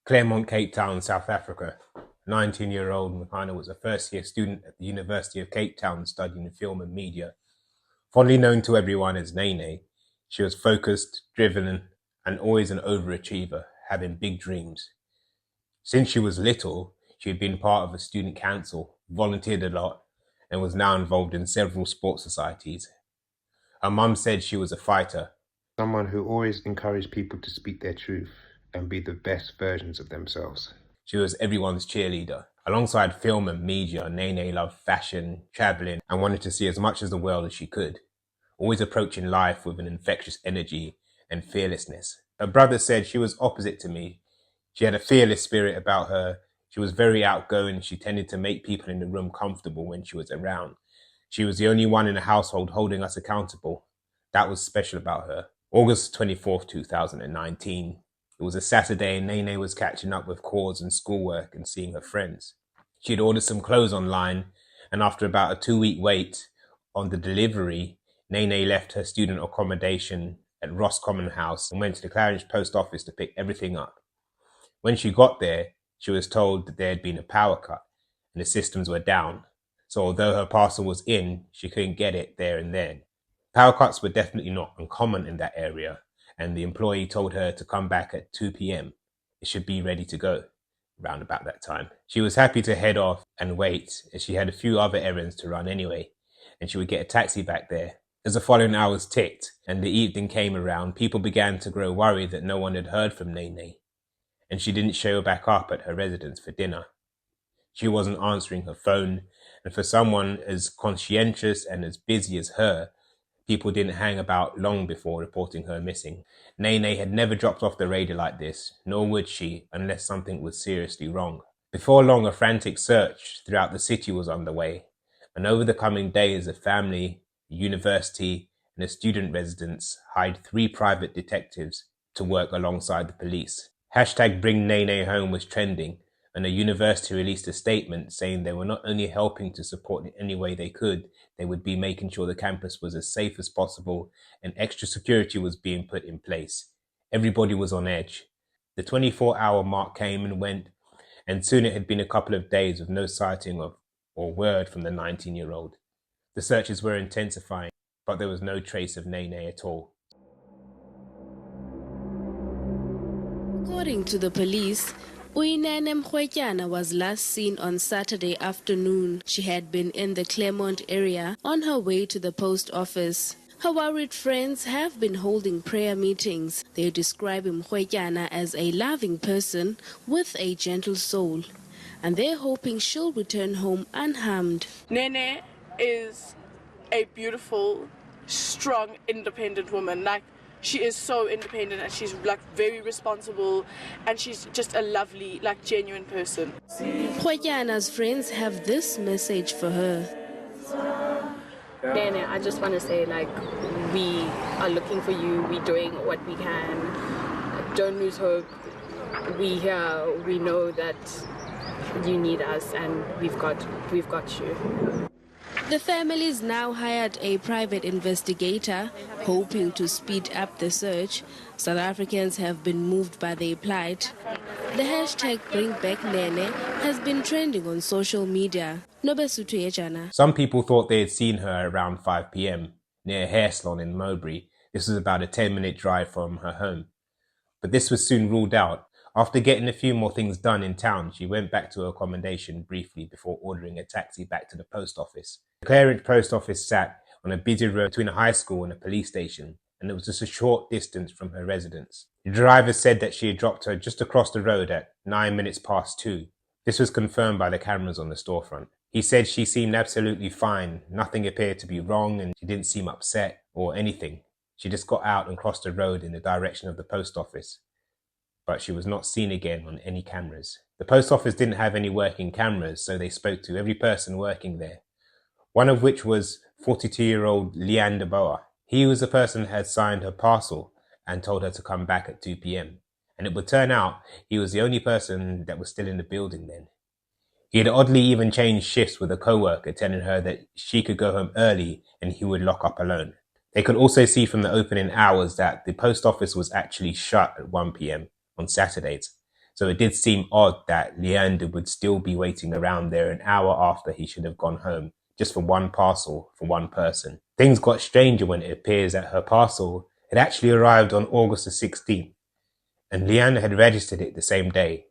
Claremont, Cape Town, South Africa. 19-year-old Mrwetyana was a first-year student at the University of Cape Town studying film and media. Fondly known to everyone as Nene, she was focused, driven, and always an overachiever, having big dreams. Since she was little, she had been part of a student council, volunteered a lot, and was now involved in several sports societies. Her mum said she was a fighter, someone who always encouraged people to speak their truth and be the best versions of themselves. She was everyone's cheerleader. Alongside film and media, Nene loved fashion, traveling, and wanted to see as much of the world as she could, always approaching life with an infectious energy and fearlessness. Her brother said she was opposite to me. She had a fearless spirit about her. She was very outgoing. She tended to make people in the room comfortable when she was around. She was the only one in the household holding us accountable. That was special about her. August 24th, 2019. It was a Saturday and Nene was catching up with calls and schoolwork and seeing her friends. She had ordered some clothes online, and after about a 2-week wait on the delivery, Nene left her student accommodation at Ross Common House and went to the Claridge Post Office to pick everything up. When she got there, she was told that there had been a power cut and the systems were down. So although her parcel was in, she couldn't get it there and then. Power cuts were definitely not uncommon in that area, and the employee told her to come back at 2 p.m. It should be ready to go round about that time. She was happy to head off and wait, as she had a few other errands to run anyway, and she would get a taxi back there. As the following hours ticked and the evening came around, people began to grow worried that no one had heard from Nene, and she didn't show back up at her residence for dinner. She wasn't answering her phone, and for someone as conscientious and as busy as her, people didn't hang about long before reporting her missing. Nene had never dropped off the radar like this, nor would she unless something was seriously wrong. Before long, a frantic search throughout the city was underway, and over the coming days, a family, a university, and a student residence hired 3 private detectives to work alongside the police. Hashtag Bring Nene Home was trending, and the university released a statement saying they were not only helping to support in any way they could, they would be making sure the campus was as safe as possible and extra security was being put in place. Everybody was on edge. The 24-hour mark came and went, and soon it had been a couple of days with no sighting of or word from the 19-year-old. The searches were intensifying, but there was no trace of Nene at all. According to the police, Uyinene Mrwetyana was last seen on Saturday afternoon. She had been in the Claremont area on her way to the post office. Her worried friends have been holding prayer meetings. They describe Mrwetyana as a loving person with a gentle soul, and they're hoping she'll return home unharmed. Nene is a beautiful, strong, independent woman. Like, she is so independent and she's like very responsible and she's just a lovely, like genuine person. Mrwetyana's friends have this message for her. Nene, I just want to say, like, we are looking for you. We're doing what we can. Don't lose hope. We here. We know that you need us, and we've got you. The family's now hired a private investigator, hoping to speed up the search. South Africans have been moved by their plight. The hashtag #BringBackNene has been trending on social media. Some people thought they had seen her around 5 p.m. near a hair salon in Mowbray. This was about a 10-minute drive from her home. But this was soon ruled out. After getting a few more things done in town, she went back to her accommodation briefly before ordering a taxi back to the post office. The Claridge post office sat on a busy road between a high school and a police station, and it was just a short distance from her residence. The driver said that she had dropped her just across the road at 9 minutes past 2. This was confirmed by the cameras on the storefront. He said she seemed absolutely fine. Nothing appeared to be wrong and she didn't seem upset or anything. She just got out and crossed the road in the direction of the post office. But she was not seen again on any cameras. The post office didn't have any working cameras, so they spoke to every person working there, one of which was 42-year-old Leander Boa. He was the person who had signed her parcel and told her to come back at 2 p.m. And it would turn out he was the only person that was still in the building then. He had oddly even changed shifts with a co-worker, telling her that she could go home early and he would lock up alone. They could also see from the opening hours that the post office was actually shut at 1 p.m. on Saturdays. so it did seem odd that Leander would still be waiting around there an hour after he should have gone home, just for one parcel for one person. Things got stranger when it appears that her parcel had actually arrived on August the 16th, and Leander had registered it the same day.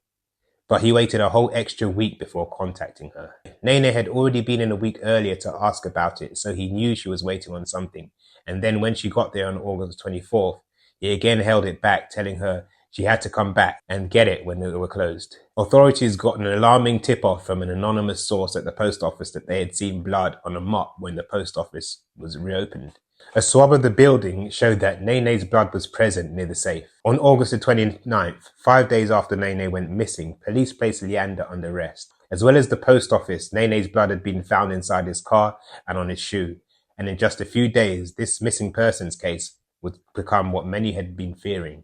But he waited a whole extra week before contacting her. Nene had already been in a week earlier to ask about it, so he knew she was waiting on something. And then when she got there on August 24th, he again held it back, telling her she had to come back and get it when they were closed. Authorities got an alarming tip-off from an anonymous source at the post office that they had seen blood on a mop when the post office was reopened. A swab of the building showed that Nene's blood was present near the safe. On August the 29th, 5 days after Nene went missing, police placed Leander under arrest. As well as the post office, Nene's blood had been found inside his car and on his shoe. And in just a few days, this missing persons case would become what many had been fearing.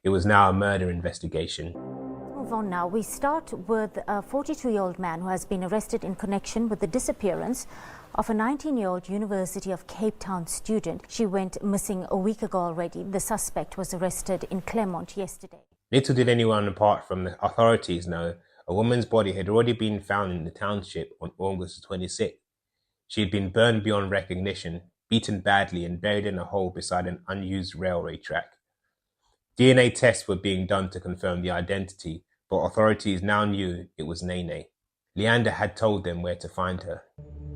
It was now a murder investigation. Move on now. We start with a 42-year-old man who has been arrested in connection with the disappearance of a 19-year-old University of Cape Town student. She went missing a week ago already. The suspect was arrested in Claremont yesterday. Little did anyone apart from the authorities know, a woman's body had already been found in the township on August 26th. She had been burned beyond recognition, beaten badly and buried in a hole beside an unused railway track. DNA tests were being done to confirm the identity, but authorities now knew it was Nene. Leander had told them where to find her.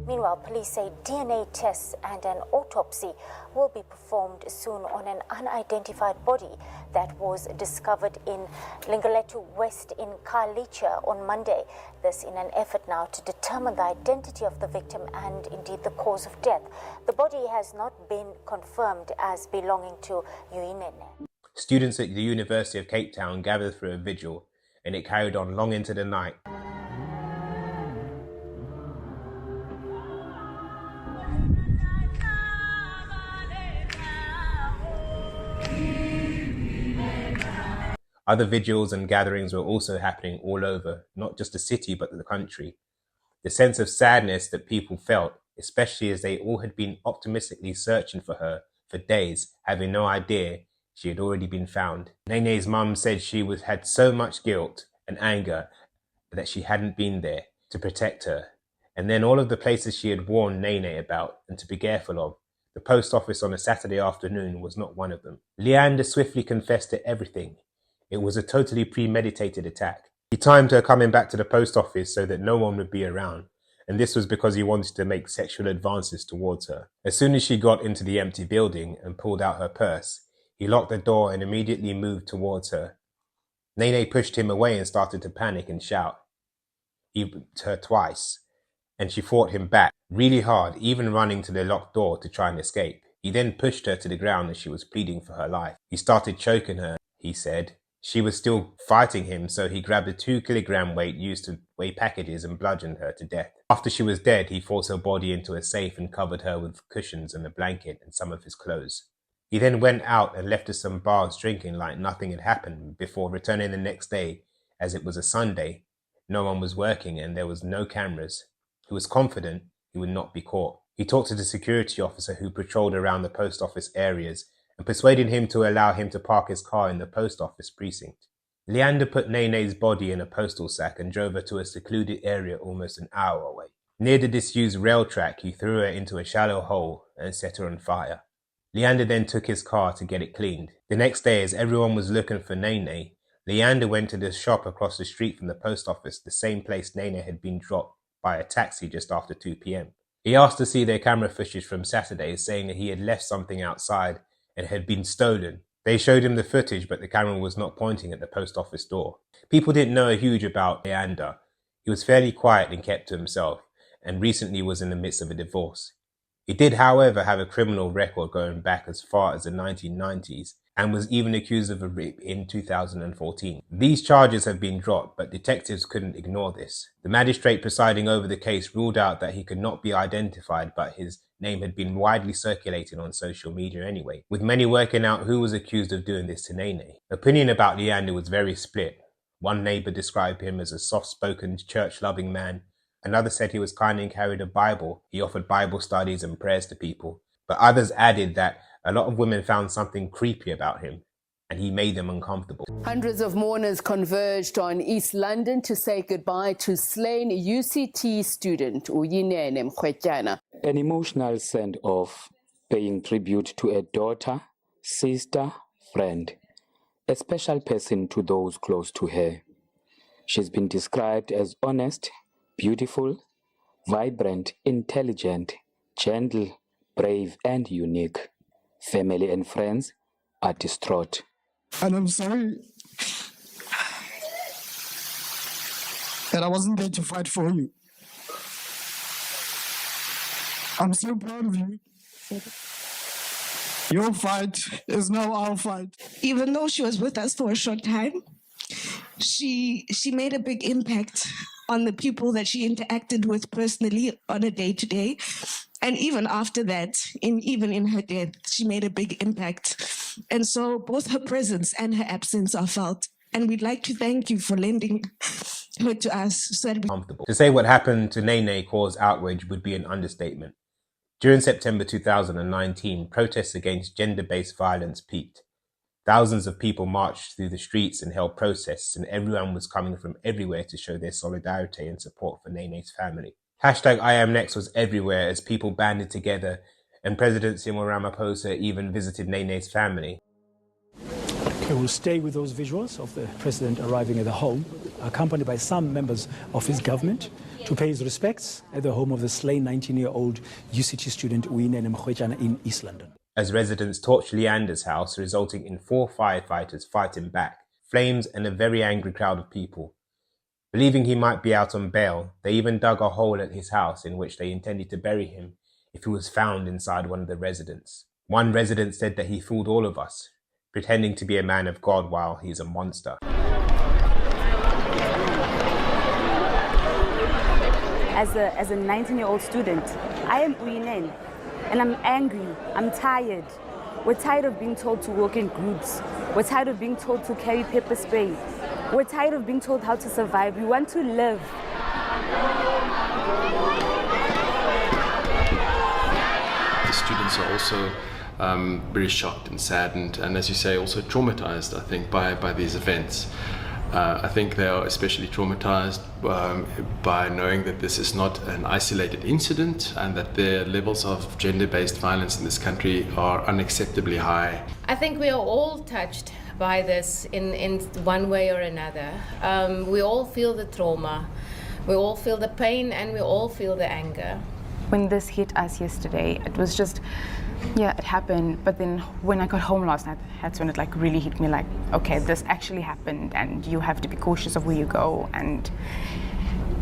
Meanwhile, police say DNA tests and an autopsy will be performed soon on an unidentified body that was discovered in Lingaletu West in Khayelitsha on Monday. This in an effort now to determine the identity of the victim and indeed the cause of death. The body has not been confirmed as belonging to Uyinene. Students at the University of Cape Town gathered for a vigil, and it carried on long into the night. Other vigils and gatherings were also happening all over, not just the city but the country. The sense of sadness that people felt, especially as they all had been optimistically searching for her for days, having no idea she had already been found. Nene's mum said she had so much guilt and anger that she hadn't been there to protect her. And then all of the places she had warned Nene about and to be careful of, the post office on a Saturday afternoon was not one of them. Leander swiftly confessed to everything. It was a totally premeditated attack. He timed her coming back to the post office so that no one would be around, and this was because he wanted to make sexual advances towards her. As soon as she got into the empty building and pulled out her purse, he locked the door and immediately moved towards her. Nene pushed him away and started to panic and shout. He whipped her twice, and she fought him back really hard, even running to the locked door to try and escape. He then pushed her to the ground as she was pleading for her life. He started choking her, he said. She was still fighting him, so he grabbed a 2-kilogram weight used to weigh packages and bludgeoned her to death. After she was dead, he forced her body into a safe and covered her with cushions and a blanket and some of his clothes. He then went out and left us some bars drinking like nothing had happened before returning the next day, as it was a Sunday. No one was working and there was no cameras. He was confident he would not be caught. He talked to the security officer who patrolled around the post office areas and persuaded him to allow him to park his car in the post office precinct. Leander put Nene's body in a postal sack and drove her to a secluded area almost an hour away. Near the disused rail track, he threw her into a shallow hole and set her on fire. Leander then took his car to get it cleaned. The next day, as everyone was looking for Nene, Leander went to the shop across the street from the post office, the same place Nene had been dropped by a taxi just after 2 p.m. He asked to see their camera footage from Saturday, saying that he had left something outside and had been stolen. They showed him the footage, but the camera was not pointing at the post office door. People didn't know a huge about Leander. He was fairly quiet and kept to himself, and recently was in the midst of a divorce. He did, however, have a criminal record going back as far as the 1990s, and was even accused of a rape in 2014. These charges have been dropped, but detectives couldn't ignore this. The magistrate presiding over the case ruled out that he could not be identified, but his name had been widely circulated on social media anyway, with many working out who was accused of doing this to Nene. Opinion about Leander was very split. One neighbour described him as a soft-spoken, church-loving man. Another said he was kind and carried a Bible. He offered Bible studies and prayers to people. But others added that a lot of women found something creepy about him. and he made them uncomfortable. Hundreds of mourners converged on East London to say goodbye to slain UCT student Uyinene Mrwetyana. An emotional send-off, paying tribute to a daughter, sister, friend, a special person to those close to her. She's been described as honest, beautiful, vibrant, intelligent, gentle, brave, and unique. Family and friends are distraught. And I'm sorry that I wasn't there to fight for you. I'm so proud of you. Your fight is now our fight. Even though she was with us for a short time, she made a big impact on the people that she interacted with personally on a day-to-day. And even after that, even in her death, she made a big impact. And so both her presence and her absence are felt. And we'd like to thank you for lending her to us. So that Comfortable. To say what happened to Nene caused outrage would be an understatement. During September 2019, protests against gender-based violence peaked. Thousands of people marched through the streets and held protests, and everyone was coming from everywhere to show their solidarity and support for Nene's family. Hashtag I Am Next was everywhere as people banded together, and President Cyril Ramaphosa even visited Nene's family. Okay, we'll stay with those visuals of the president arriving at the home, accompanied by some members of his government, to pay his respects at the home of the slain 19-year-old UCT student Uyinene Mrwetyana in East London. As residents torched Leander's house, resulting in 4 firefighters fighting back, flames and a very angry crowd of people. Believing he might be out on bail, they even dug a hole at his house in which they intended to bury him if he was found inside one of the residents. One resident said that he fooled all of us, pretending to be a man of God while he's a monster. As a 19-year-old student, I am Uyinene, and I'm angry, I'm tired. We're tired of being told to work in groups. We're tired of being told to carry pepper spray. We're tired of being told how to survive. We want to live. The students are also very shocked and saddened, and as you say, also traumatized, I think, by these events. I think they are especially traumatized by knowing that this is not an isolated incident and that the levels of gender-based violence in this country are unacceptably high. I think we are all touched by this in one way or another. We all feel the trauma, we all feel the pain, and we all feel the anger. When this hit us yesterday, it was just, yeah, it happened. But then when I got home last night, that's when it like really hit me like, okay, this actually happened and you have to be cautious of where you go, and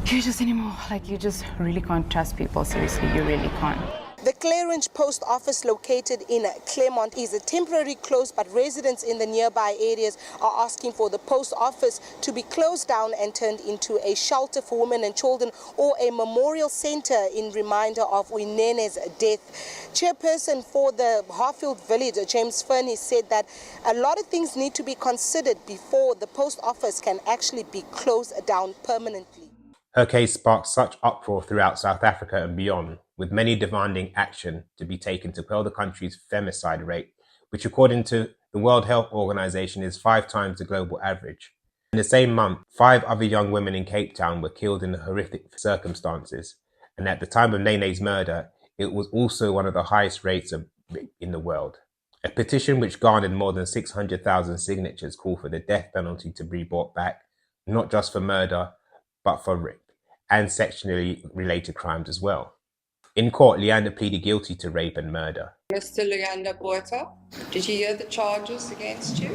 you just anymore, like you just really can't trust people, seriously, you really can't. The Claridge Post Office located in Claremont is a temporary closed, but residents in the nearby areas are asking for the post office to be closed down and turned into a shelter for women and children or a memorial center in reminder of Uyinene's death. Chairperson for the Harfield Village, James Fernie, said that a lot of things need to be considered before the post office can actually be closed down permanently. Her case sparked such uproar throughout South Africa and beyond, with many demanding action to be taken to quell the country's femicide rate, which according to the World Health Organization is 5 times the global average. In the same month, 5 other young women in Cape Town were killed in horrific circumstances, and at the time of Nene's murder, it was also one of the highest rates in the world. A petition which garnered more than 600,000 signatures called for the death penalty to be brought back, not just for murder, but for rape and sexually related crimes as well. In court, Leander pleaded guilty to rape and murder. Mr. Leander Botha, did you hear the charges against you?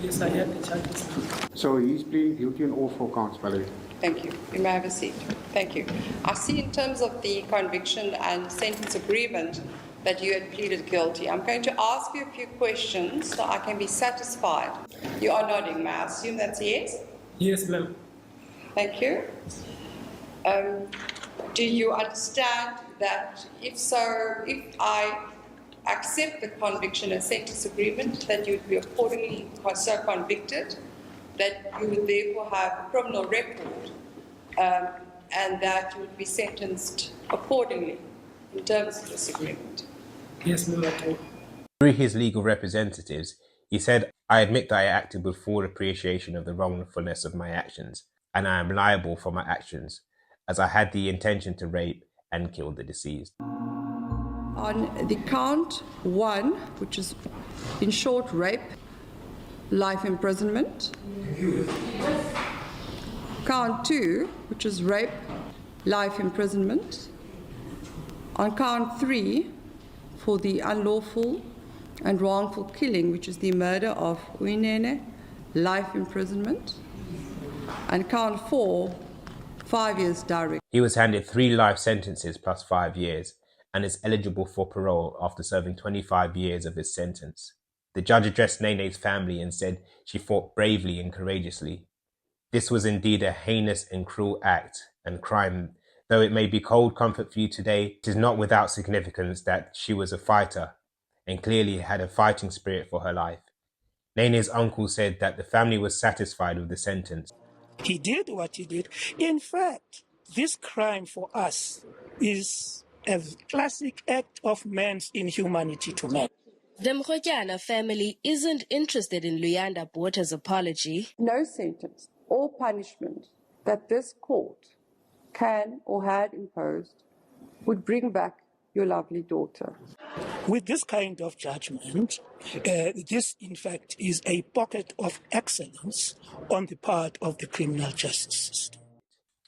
Yes, I heard the charges. So he's pleading guilty on all 4 counts, Valerie. Thank you. You may have a seat. Thank you. I see in terms of the conviction and sentence agreement that you had pleaded guilty. I'm going to ask you a few questions so I can be satisfied. You are nodding, may I assume that's a yes? Yes, ma'am. Thank you. Do you understand that if I accept the conviction and sentence agreement, that you would be accordingly so convicted, that you would therefore have a criminal record, and that you would be sentenced accordingly in terms of this agreement? Yes, ma'am. Through his legal representatives, He said, "I admit that I acted with full appreciation of the wrongfulness of my actions, and I am liable for my actions, as I had the intention to rape and kill the deceased." On the count 1, which is in short rape, life imprisonment. Count 2, which is rape, life imprisonment. On count 3, for the unlawful and wrongful killing, which is the murder of Uyinene, life imprisonment. And count 4, 5 years direct. He was handed 3 life sentences plus 5 years and is eligible for parole after serving 25 years of his sentence. The judge addressed Nene's family and said she fought bravely and courageously. This was indeed a heinous and cruel act and crime. Though it may be cold comfort for you today, it is not without significance that she was a fighter and clearly had a fighting spirit for her life. Nene's uncle said that the family was satisfied with the sentence. He did what he did. In fact, this crime for us is a classic act of man's inhumanity to man. The Mrwetyana family isn't interested in Luyanda Botha's apology. No sentence or punishment that this court can or had imposed would bring back your lovely daughter. With this kind of judgment, this in fact is a pocket of excellence on the part of the criminal justice system.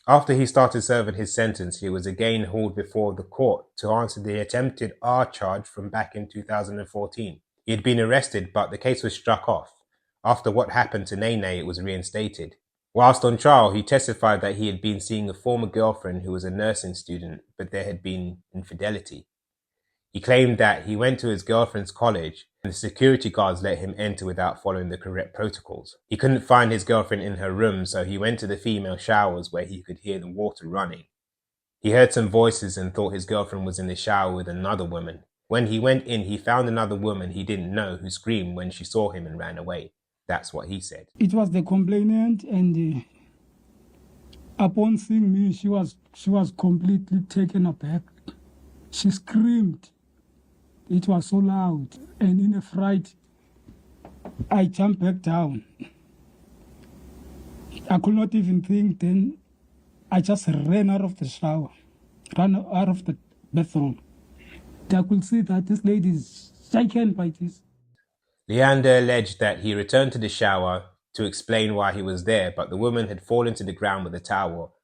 After he started serving his sentence, he was again hauled before the court to answer the attempted R charge from back in 2014. He had been arrested, but the case was struck off. After what happened to Nene, it was reinstated. Whilst on trial, he testified that he had been seeing a former girlfriend who was a nursing student, but there had been infidelity. He claimed that he went to his girlfriend's college and the security guards let him enter without following the correct protocols. He couldn't find his girlfriend in her room, so he went to the female showers where he could hear the water running. He heard some voices and thought his girlfriend was in the shower with another woman. When he went in, he found another woman he didn't know who screamed when she saw him and ran away. That's what he said. It was the complainant, and upon seeing me, she was completely taken aback. She screamed. It was so loud, and in a fright, I jumped back down. I could not even think. Then I just ran out of the shower, ran out of the bathroom. I could see that this lady is shaken by this. Leander alleged that he returned to the shower to explain why he was there, but the woman had fallen to the ground with a towel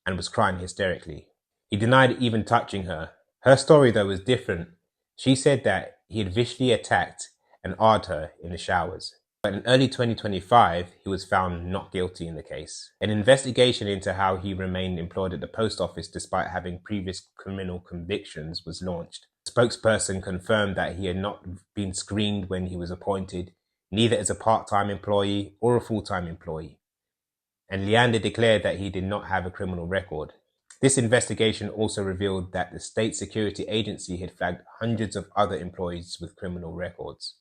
and was crying hysterically. He denied even touching her. Her story, though, was different. She said that he had viciously attacked and R'd her in the showers. But in early 2025, he was found not guilty in the case. An investigation into how he remained employed at the post office despite having previous criminal convictions was launched. A spokesperson confirmed that he had not been screened when he was appointed, neither as a part-time employee or a full-time employee. And Leander declared that he did not have a criminal record. This investigation also revealed that the State Security Agency had flagged hundreds of other employees with criminal records.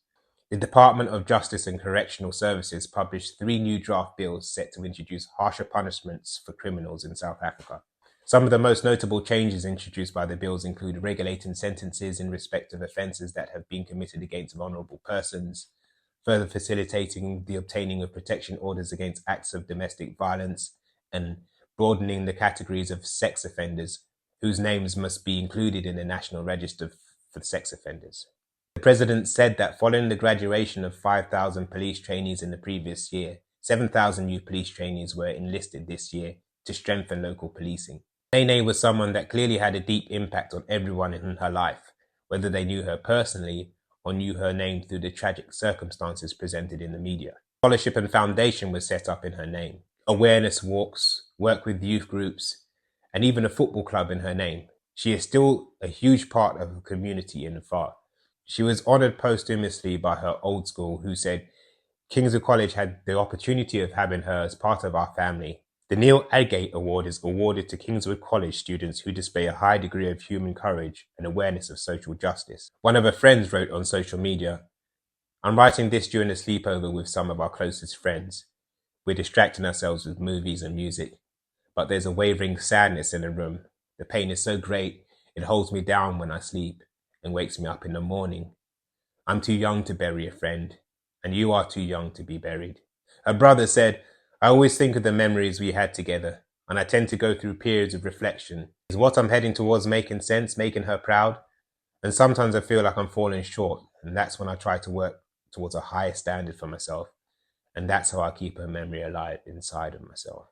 The Department of Justice and Correctional Services published 3 new draft bills set to introduce harsher punishments for criminals in South Africa. Some of the most notable changes introduced by the bills include regulating sentences in respect of offences that have been committed against vulnerable persons, further facilitating the obtaining of protection orders against acts of domestic violence, and broadening the categories of sex offenders whose names must be included in the National Register for sex offenders. The President said that following the graduation of 5,000 police trainees in the previous year, 7,000 new police trainees were enlisted this year to strengthen local policing. Nene was someone that clearly had a deep impact on everyone in her life, whether they knew her personally or knew her name through the tragic circumstances presented in the media. Scholarship and foundation was set up in her name. Awareness walks, work with youth groups, and even a football club in her name. She is still a huge part of the community in Far. She was honoured posthumously by her old school, who said Kingswood College had the opportunity of having her as part of our family. The Neil Adgate Award is awarded to Kingswood College students who display a high degree of human courage and awareness of social justice. One of her friends wrote on social media, "I'm writing this during a sleepover with some of our closest friends. We're distracting ourselves with movies and music, but there's a wavering sadness in the room. The pain is so great, it holds me down when I sleep and wakes me up in the morning. I'm too young to bury a friend, and you are too young to be buried. Her brother said, I always think of the memories we had together, and I tend to go through periods of reflection. Is what I'm heading towards making sense, making her proud? And sometimes I feel like I'm falling short, and that's when I try to work towards a higher standard for myself. And that's how I keep her memory alive inside of myself.